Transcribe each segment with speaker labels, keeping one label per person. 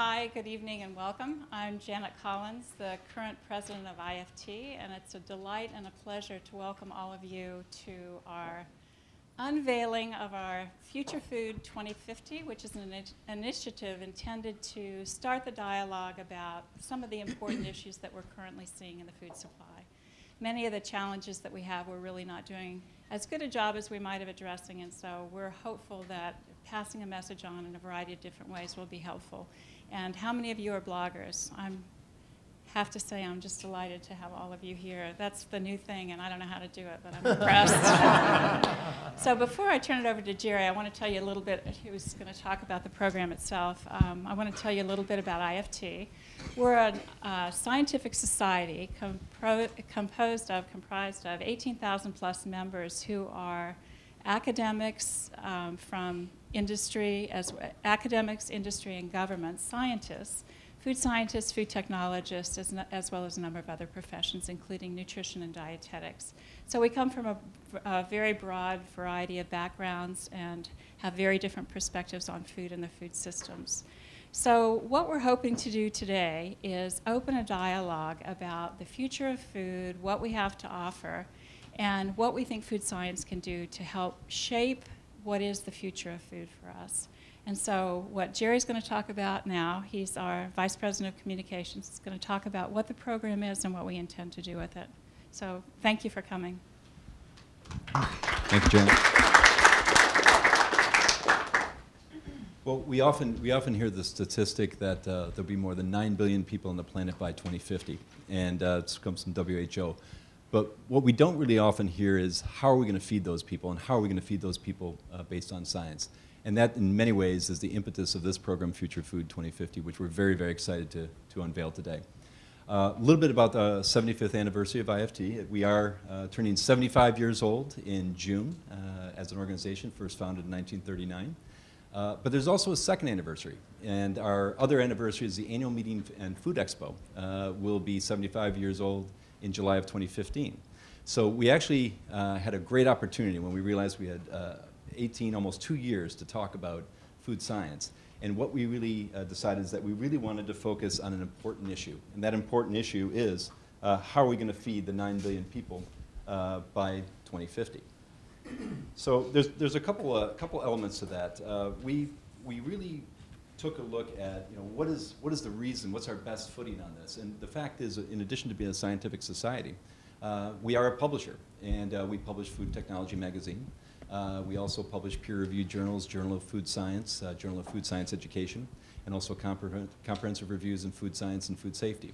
Speaker 1: Hi, good evening and welcome. I'm Janet Collins, the current president of IFT, and it's a delight and a pleasure to welcome all of you to our unveiling of our FutureFood 2050, which is an initiative intended to start the dialogue about some of the important issues that we're currently seeing in the food supply. Many of the challenges that we have, we're really not doing as good a job as we might have addressing, and so we're hopeful that passing a message on in a variety of different ways will be helpful. And how many of you are bloggers? I have to say I'm just delighted to have all of you here. That's the new thing, and I don't know how to do it, but I'm impressed. So before I turn it over to Jerry, I want to tell you a little bit, who's going to talk about the program itself. I want to tell you a little bit about IFT. We're a scientific society comprised of 18,000 plus members who are academics from industry, academics, industry, and government, scientists, food technologists, as well as a number of other professions, including nutrition and dietetics. So we come from a very broad variety of backgrounds and have very different perspectives on food and the food systems. So what we're hoping to do today is open a dialogue about the future of food, what we have to offer, and what we think food science can do to help shape what is the future of food for us. And so what Jerry's going to talk about now, he's our Vice President of Communications, is going to talk about what the program is and what we intend to do with it. So thank you for coming.
Speaker 2: Thank you, Janet. Well, we often hear the statistic that there'll be more than 9 billion people on the planet by 2050, and it comes from WHO. But what we don't really often hear is how are we going to feed those people, and how are we going to feed those people based on science. And that, in many ways, is the impetus of this program, FutureFood 2050, which we're very, very excited to unveil today. A little bit about the 75th anniversary of IFT. We are turning 75 years old in June as an organization, first founded in 1939. But there's also a second anniversary, and our other anniversary is the annual meeting and food expo. Will be 75 years old in July of 2015. So we actually had a great opportunity when we realized we had 18, almost 2 years to talk about food science. And what we really decided is that we really wanted to focus on an important issue. And that important issue is how are we going to feed the 9 billion people by 2050? So there's a couple elements to that. We really took a look at, what is the reason, what's our best footing on this? And the fact is, in addition to being a scientific society, we are a publisher, and we publish Food Technology magazine. We also publish peer-reviewed journals, Journal of Food Science, Journal of Food Science Education, and also comprehensive reviews in food science and food safety.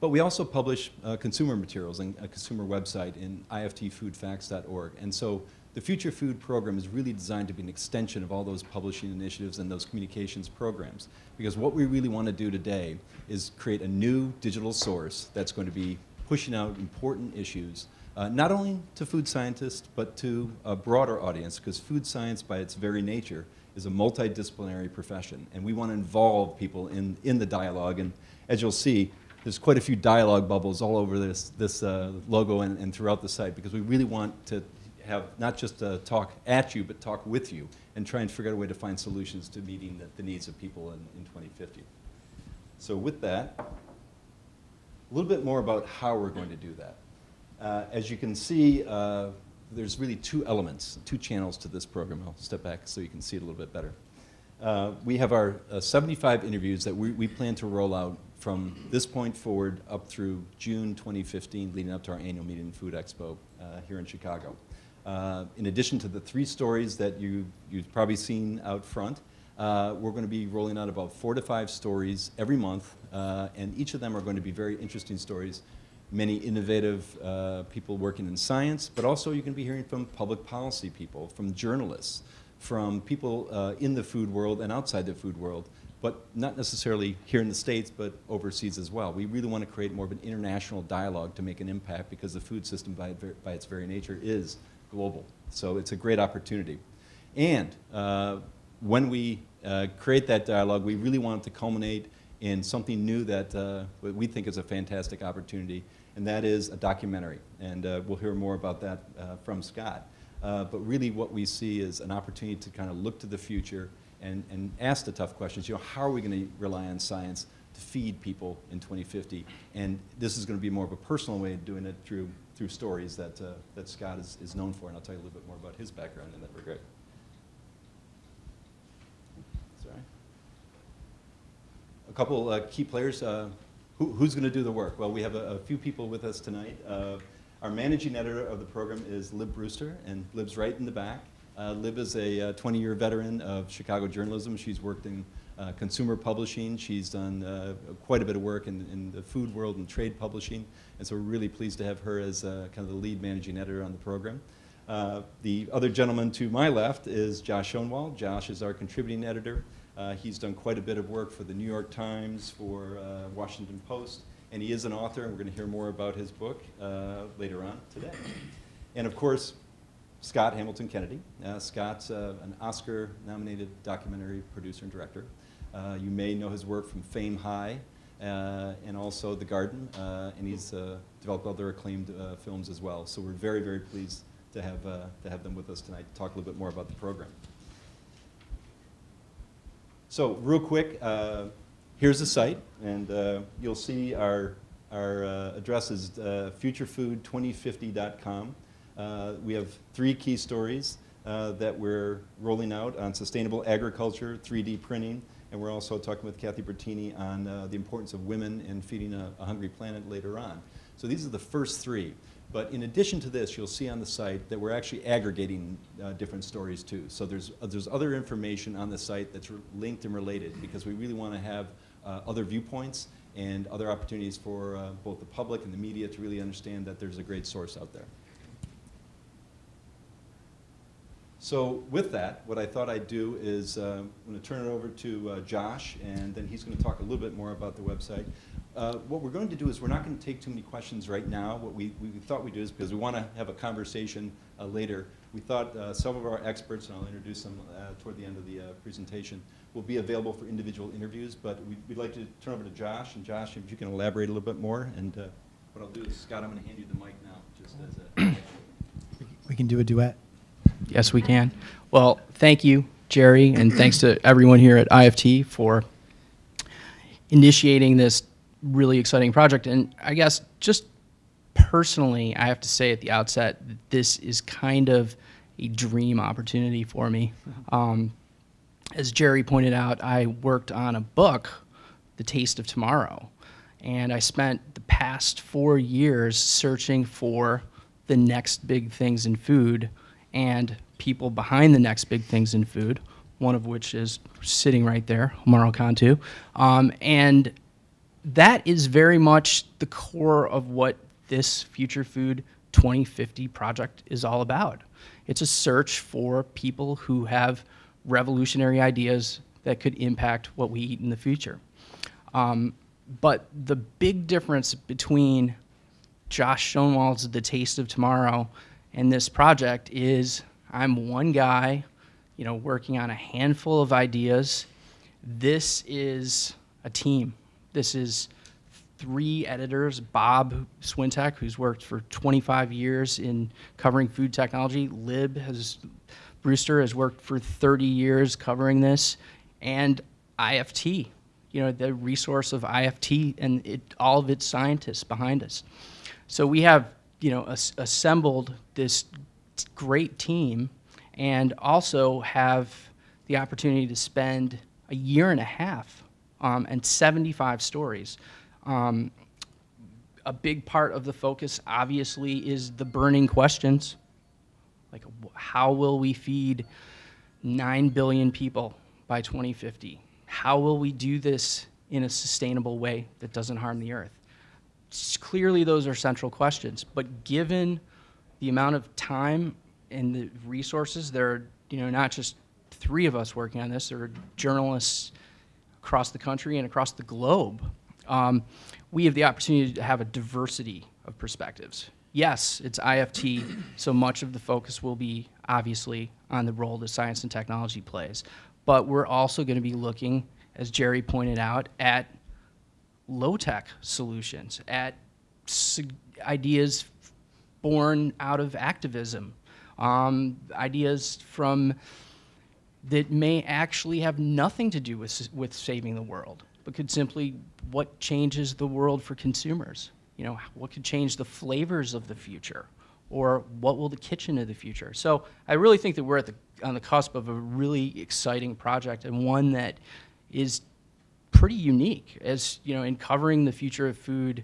Speaker 2: But we also publish consumer materials and a consumer website in iftfoodfacts.org. And so the Future Food program is really designed to be an extension of all those publishing initiatives and those communications programs. Because what we really want to do today is create a new digital source that's going to be pushing out important issues, not only to food scientists, but to a broader audience, because food science, by its very nature, is a multidisciplinary profession. And we want to involve people in the dialogue. And as you'll see, there's quite a few dialogue bubbles all over this logo and throughout the site, because we really want to have not just talk at you, but talk with you, and try and figure out a way to find solutions to meeting the needs of people in 2050. So with that, a little bit more about how we're going to do that. As you can see, there's really two elements, two channels to this program. I'll step back so you can see it a little bit better. We have our 75 interviews that we plan to roll out from this point forward up through June 2015, leading up to our annual meeting and food expo here in Chicago. In addition to the 3 stories that you've probably seen out front, we're going to be rolling out about 4 to 5 stories every month, and each of them are going to be very interesting stories. Many innovative people working in science, but also you can be hearing from public policy people, from journalists, from people in the food world and outside the food world, but not necessarily here in the States, but overseas as well. We really want to create more of an international dialogue to make an impact, because the food system by its very nature is global. So it's a great opportunity. And when we create that dialogue, we really want it to culminate in something new that we think is a fantastic opportunity, and that is a documentary. And we'll hear more about that from Scott. but really what we see is an opportunity to kind of look to the future and ask the tough questions. How are we going to rely on science to feed people in 2050? And this is going to be more of a personal way of doing it through stories that Scott is known for, and I'll tell you a little bit more about his background in that regard. Sorry. A couple key players. Who's going to do the work? Well, we have a few people with us tonight. Our managing editor of the program is Lib Brewster, and Lib's right in the back. Lib is a 20-year veteran of Chicago journalism. She's worked in consumer publishing. She's done quite a bit of work in the food world and trade publishing, and so we're really pleased to have her as kind of the lead managing editor on the program. The other gentleman to my left is Josh Schoenwald. Josh is our contributing editor. He's done quite a bit of work for the New York Times, for Washington Post, and he is an author, and we're going to hear more about his book later on today. And of course, Scott Hamilton Kennedy. Scott's an Oscar-nominated documentary producer and director. You may know his work from Fame High and also The Garden, and he's developed other acclaimed films as well. So we're very, very pleased to have them with us tonight to talk a little bit more about the program. So real quick, here's the site, and you'll see our address is futurefood2050.com. We have 3 key stories that we're rolling out on sustainable agriculture, 3D printing, and we're also talking with Kathy Bertini on the importance of women in feeding a hungry planet later on. So these are the first 3. But in addition to this, you'll see on the site that we're actually aggregating different stories too. So there's other information on the site that's linked and related, because we really want to have other viewpoints and other opportunities for both the public and the media to really understand that there's a great source out there. So with that, what I thought I'd do is I'm going to turn it over to Josh, and then he's going to talk a little bit more about the website. What we're going to do is we're not going to take too many questions right now. What we thought we'd do is, because we want to have a conversation later, we thought some of our experts, and I'll introduce them toward the end of the presentation, will be available for individual interviews, but we'd like to turn over to Josh, and Josh, if you can elaborate a little bit more. And what I'll do is, Scott, I'm going to hand you the mic now, just as a...
Speaker 3: We can do a duet.
Speaker 4: Yes, we can. Well, thank you, Jerry, and thanks to everyone here at IFT for initiating this really exciting project. And I guess just personally, I have to say at the outset, this is kind of a dream opportunity for me. As Jerry pointed out, I worked on a book, The Taste of Tomorrow, and I spent the past 4 years searching for the next big things in food and people behind the next big things in food, one of which is sitting right there, Amaro Cantu. And that is very much the core of what this Future Food 2050 project is all about. It's a search for people who have revolutionary ideas that could impact what we eat in the future. But the big difference between Josh Schoenwald's The Taste of Tomorrow and this project is I'm one guy, working on a handful of ideas. This is a team. This is 3 editors, Bob Swintek, who's worked for 25 years in covering food technology. Brewster has worked for 30 years covering this, and IFT, the resource of IFT and all of its scientists behind us. So we have assembled this great team, and also have the opportunity to spend a year and a half and 75 stories. A big part of the focus, obviously, is the burning questions, like how will we feed 9 billion people by 2050? How will we do this in a sustainable way that doesn't harm the earth? Clearly, those are central questions, but given the amount of time and the resources, there are not just 3 of us working on this, there are journalists across the country and across the globe. We have the opportunity to have a diversity of perspectives. Yes, it's IFT, so much of the focus will be obviously on the role that science and technology plays, but we're also going to be looking, as Jerry pointed out, at low-tech solutions, at ideas born out of activism, ideas from that may actually have nothing to do with saving the world, but could simply what changes the world for consumers. You know, what could change the flavors of the future, or what will the kitchen of the future? So I really think that we're on the cusp of a really exciting project, and one that is pretty unique. As you know, in covering the future of food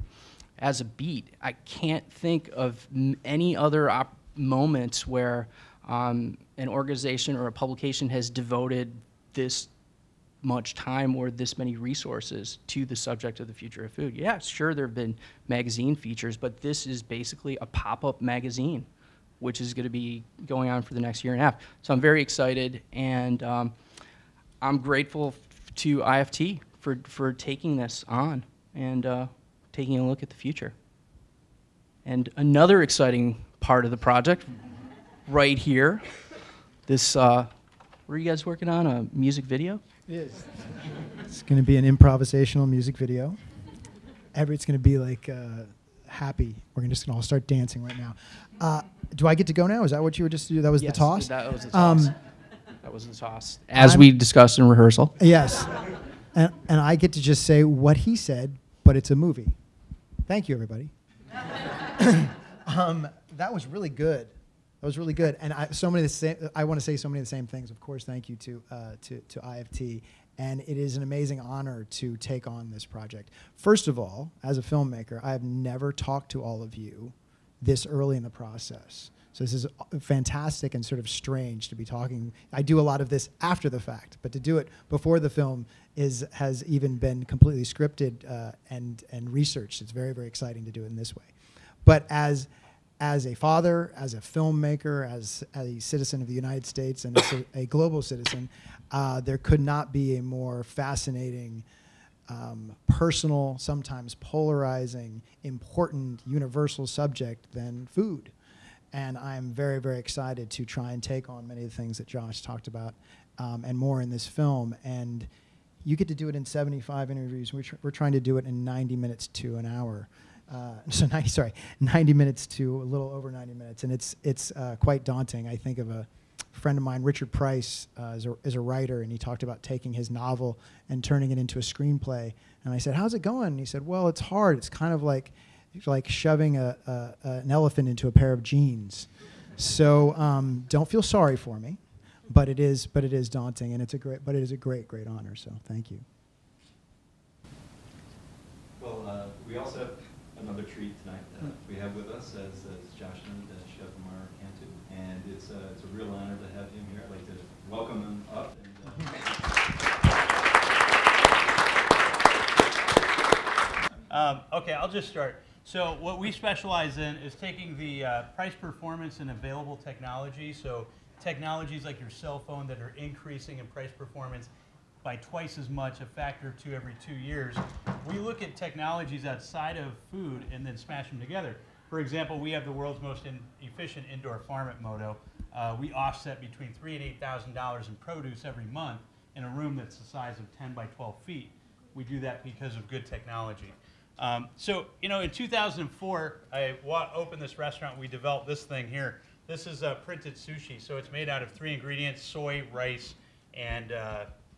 Speaker 4: as a beat, I can't think of any other moments where an organization or a publication has devoted this much time or this many resources to the subject of the future of food. Yeah, sure, there have been magazine features, but this is basically a pop-up magazine, which is going to be going on for the next year and a half. So I'm very excited, and I'm grateful to IFT for taking this on and taking a look at the future. And another exciting part of the project, right here, this, what are you guys working on, a music video?
Speaker 3: It is. It's going to be an improvisational music video. It's going to be like happy. We're just going to all start dancing right now. Do I get to go now? Is that what you were just doing? That was
Speaker 4: Yes,
Speaker 3: the toss?
Speaker 4: that was the toss. That was the toss. As we discussed in rehearsal.
Speaker 3: Yes. And I get to just say what he said, but it's a movie. Thank you, everybody. That was really good. That was really good. And I want to say so many of the same things. Of course, thank you to IFT. And it is an amazing honor to take on this project. First of all, as a filmmaker, I have never talked to all of you this early in the process. So this is fantastic and sort of strange to be talking. I do a lot of this after the fact, but to do it before the film has even been completely scripted and researched. It's very, very exciting to do it in this way. But as a father, as a filmmaker, as a citizen of the United States, and as a global citizen, there could not be a more fascinating, personal, sometimes polarizing, important, universal subject than food. And I'm very, very excited to try and take on many of the things that Josh talked about and more in this film. And you get to do it in 75 interviews. We're trying to do it in 90 minutes to an hour. 90 minutes to a little over 90 minutes. And it's quite daunting. I think of a friend of mine, Richard Price, is a writer, and he talked about taking his novel and turning it into a screenplay. And I said, how's it going? And he said, well, it's hard. It's kind of like shoving an elephant into a pair of jeans. So don't feel sorry for me, but it is daunting, and it is a great honor. So thank you.
Speaker 2: Well, we also have another treat tonight. We have with us as Josh and Chef Amar Cantu, and it's a real honor to have him here. I'd like to welcome him up. And,
Speaker 5: okay, I'll just start. So what we specialize in is taking the price, performance, and available technology. So technologies like your cell phone that are increasing in price performance by twice as much, a factor of 2 every 2 years. We look at technologies outside of food and then smash them together. For example, we have the world's most efficient indoor farm at Moto. We offset between $3,000 and $8,000 in produce every month in a room that's the size of 10 by 12 feet. We do that because of good technology. So, you know, in 2004, I opened this restaurant. We developed this thing here. This is printed sushi. So it's made out of 3 ingredients: soy, rice, and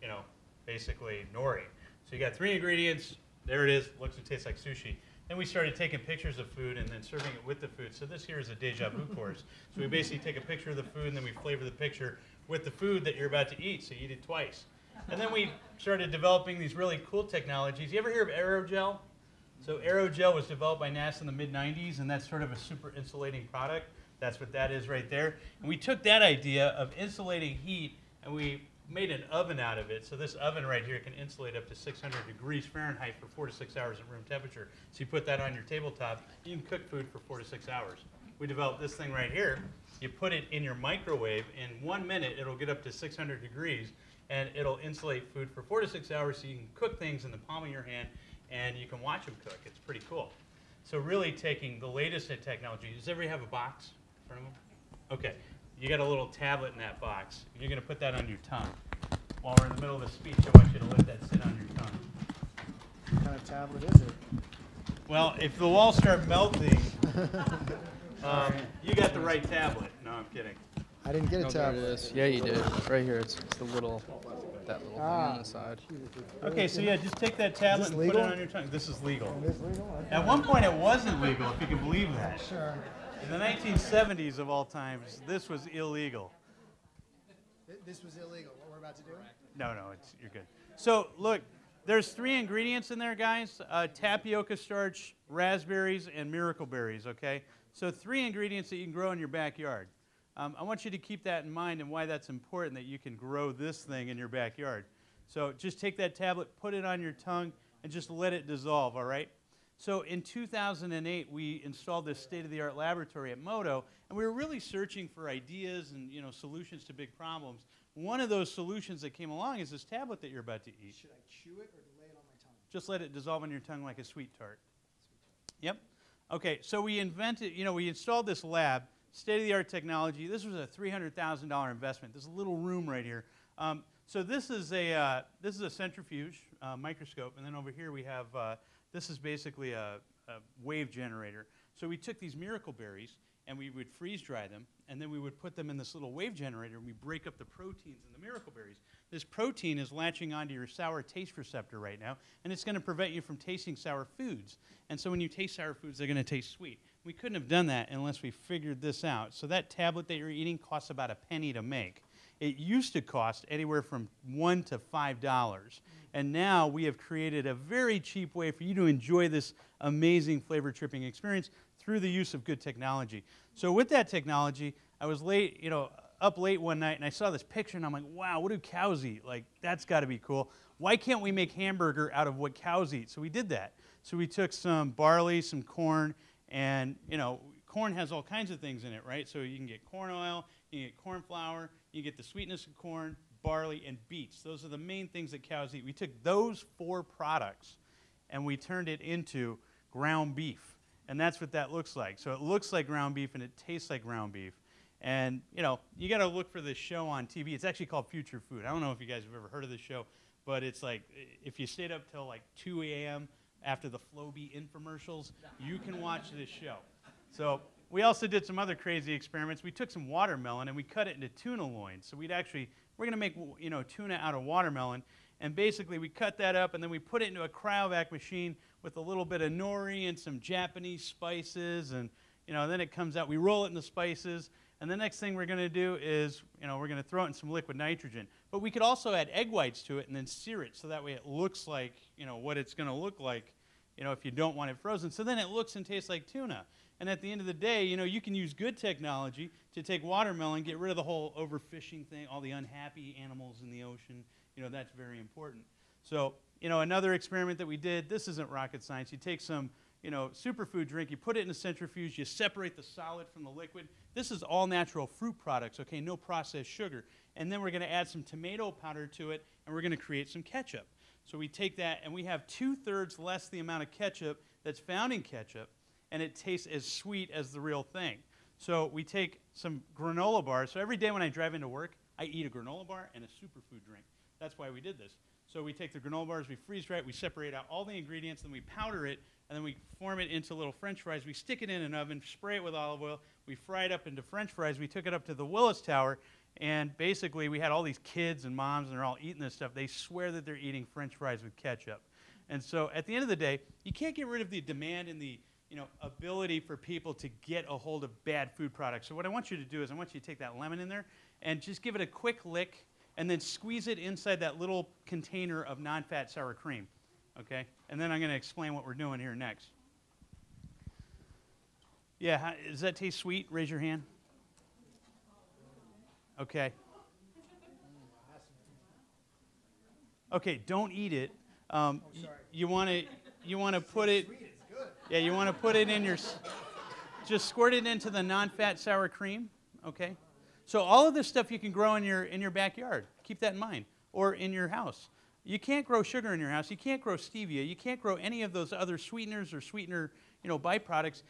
Speaker 5: you know, basically nori. So you got 3 ingredients. There it is. Looks and tastes like sushi. Then we started taking pictures of food and then serving it with the food. So this here is a deja vu course. So we basically take a picture of the food and then we flavor the picture with the food that you're about to eat. So you eat it twice. And then we started developing these really cool technologies. You ever hear of aerogel? So aerogel was developed by NASA in the mid-90s, and that's sort of a super insulating product. That's what that is right there. And we took that idea of insulating heat and we made an oven out of it. So this oven right here can insulate up to 600 degrees Fahrenheit for 4 to 6 hours at room temperature. So you put that on your tabletop, you can cook food for 4 to 6 hours. We developed this thing right here. You put it in your microwave. In 1 minute, it'll get up to 600 degrees, and it'll insulate food for 4 to 6 hours so you can cook things in the palm of your hand, and you can watch them cook. It's pretty cool. So really taking the latest in technology. Does everybody have a box in front of them? Okay. You got a little tablet in that box. You're going to put that on your tongue. While we're in the middle of a speech, I want you to let that sit on your tongue.
Speaker 3: What kind of tablet is it?
Speaker 5: Well, if the walls start melting, you got the right tablet. No, I'm kidding.
Speaker 3: I didn't get a
Speaker 4: Oh, there it
Speaker 3: tablet.
Speaker 4: is. Yeah, you did. Right here. It's the little, that little thing on the side.
Speaker 5: Okay, so yeah, just take that tablet and put it
Speaker 3: legal?
Speaker 5: on your tongue. This is legal.
Speaker 3: It is legal?
Speaker 5: At one point, it wasn't legal, if you can believe that.
Speaker 3: Sure.
Speaker 5: In the 1970s of all times, this was illegal.
Speaker 3: This was illegal, what we're about to do?
Speaker 5: No, you're good. So look, there's 3 ingredients in there, guys. Tapioca starch, raspberries, and miracle berries, okay? So 3 ingredients that you can grow in your backyard. I want you to keep that in mind and why that's important that you can grow this thing in your backyard. So just take that tablet, put it on your tongue, and just let it dissolve, all right? So in 2008, we installed this state-of-the-art laboratory at Moto, and we were really searching for ideas and solutions to big problems. One of those solutions that came along is this tablet that you're about to eat.
Speaker 3: Should I chew it or lay it on my tongue?
Speaker 5: Just let it dissolve on your tongue like a sweet tart. Yep. Okay, so we invented, we installed this lab, state-of-the-art technology. This was a $300,000 investment. This little room right here. So this is a centrifuge microscope, and then over here we have this is basically a wave generator. So we took these miracle berries and we would freeze dry them, and then we would put them in this little wave generator, and we break up the proteins in the miracle berries. This protein is latching onto your sour taste receptor right now, and it's going to prevent you from tasting sour foods. And so when you taste sour foods, they're going to taste sweet. We couldn't have done that unless we figured this out. So that tablet that you're eating costs about a penny to make. It used to cost anywhere from $1 to $5. And now we have created a very cheap way for you to enjoy this amazing flavor tripping experience through the use of good technology. So with that technology, I was up late one night and I saw this picture and I'm like, wow, what do cows eat? Like, that's got to be cool. Why can't we make hamburger out of what cows eat? So we did that. So we took some barley, some corn, and corn has all kinds of things in it, right? So you can get corn oil, you can get corn flour, you get the sweetness of corn, barley, and beets. Those are the main things that cows eat. We took those 4 products and we turned it into ground beef. And that's what that looks like. So it looks like ground beef and it tastes like ground beef. And you got to look for this show on TV. It's actually called FutureFood. I don't know if you guys have ever heard of this show, but it's like if you stayed up till like 2 a.m. after the Floby infomercials, you can watch this show. So we also did some other crazy experiments. We took some watermelon and we cut it into tuna loins. So we're going to make tuna out of watermelon. And basically we cut that up and then we put it into a cryovac machine with a little bit of nori and some Japanese spices. And then it comes out. We roll it in the spices. And the next thing we're going to do is we're going to throw it in some liquid nitrogen. But we could also add egg whites to it and then sear it so that way it looks like what it's going to look like if you don't want it frozen. So then it looks and tastes like tuna. And at the end of the day, you can use good technology to take watermelon, get rid of the whole overfishing thing, all the unhappy animals in the ocean. That's very important. So, another experiment that we did, this isn't rocket science. You take some, superfood drink, you put it in a centrifuge, you separate the solid from the liquid. This is all natural fruit products, okay, no processed sugar. And then we're going to add some tomato powder to it, and we're going to create some ketchup. So we take that, and we have 2/3 less the amount of ketchup that's found in ketchup, and it tastes as sweet as the real thing. So we take some granola bars. So every day when I drive into work, I eat a granola bar and a superfood drink. That's why we did this. So we take the granola bars, we freeze dry it, we separate out all the ingredients, then we powder it, and then we form it into little French fries. We stick it in an oven, spray it with olive oil, we fry it up into French fries. We took it up to the Willis Tower, and basically we had all these kids and moms, and they're all eating this stuff. They swear that they're eating French fries with ketchup. And so at the end of the day, you can't get rid of the demand and the ability for people to get a hold of bad food products. So what I want you to do is I want you to take that lemon in there and just give it a quick lick and then squeeze it inside that little container of non-fat sour cream, okay? And then I'm going to explain what we're doing here next. Yeah, does that taste sweet? Raise your hand. Okay. Okay, don't eat it. You want to put it. Yeah, you want to put it in your. Just squirt it into the non-fat sour cream. Okay. So all of this stuff you can grow in your backyard. Keep that in mind, or in your house. You can't grow sugar in your house. You can't grow stevia. You can't grow any of those other sweeteners or sweetener, byproducts.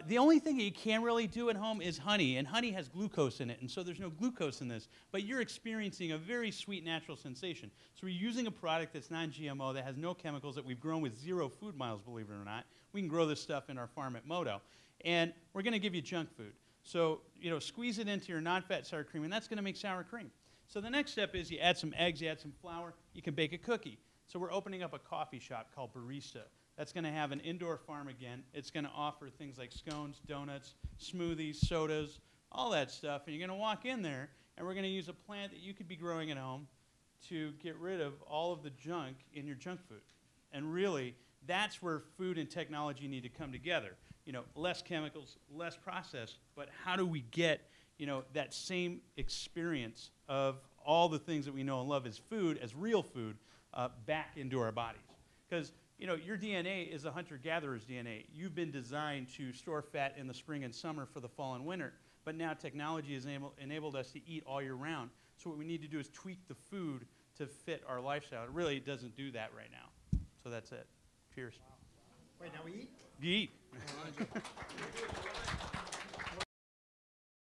Speaker 5: The only thing that you can really do at home is honey, and honey has glucose in it, and so there's no glucose in this. But you're experiencing a very sweet natural sensation. So we're using a product that's non-GMO, that has no chemicals, that we've grown with 0 food miles, believe it or not. We can grow this stuff in our farm at Moto. And we're going to give you junk food. So, squeeze it into your non-fat sour cream, and that's going to make sour cream. So the next step is you add some eggs, you add some flour, you can bake a cookie. So we're opening up a coffee shop called Barista. That's going to have an indoor farm again. It's going to offer things like scones, donuts, smoothies, sodas, all that stuff. And you're going to walk in there, and we're going to use a plant that you could be growing at home to get rid of all of the junk in your junk food. And really, that's where food and technology need to come together. Less chemicals, less processed, but how do we get, that same experience of all the things that we know and love as food, as real food, back into our bodies? Because, your DNA is a hunter-gatherer's DNA. You've been designed to store fat in the spring and summer for the fall and winter, but now technology has enabled us to eat all year round. So what we need to do is tweak the food to fit our lifestyle. It really doesn't do that right now. So that's it. Cheers.
Speaker 3: Wait, now we eat?
Speaker 5: You eat.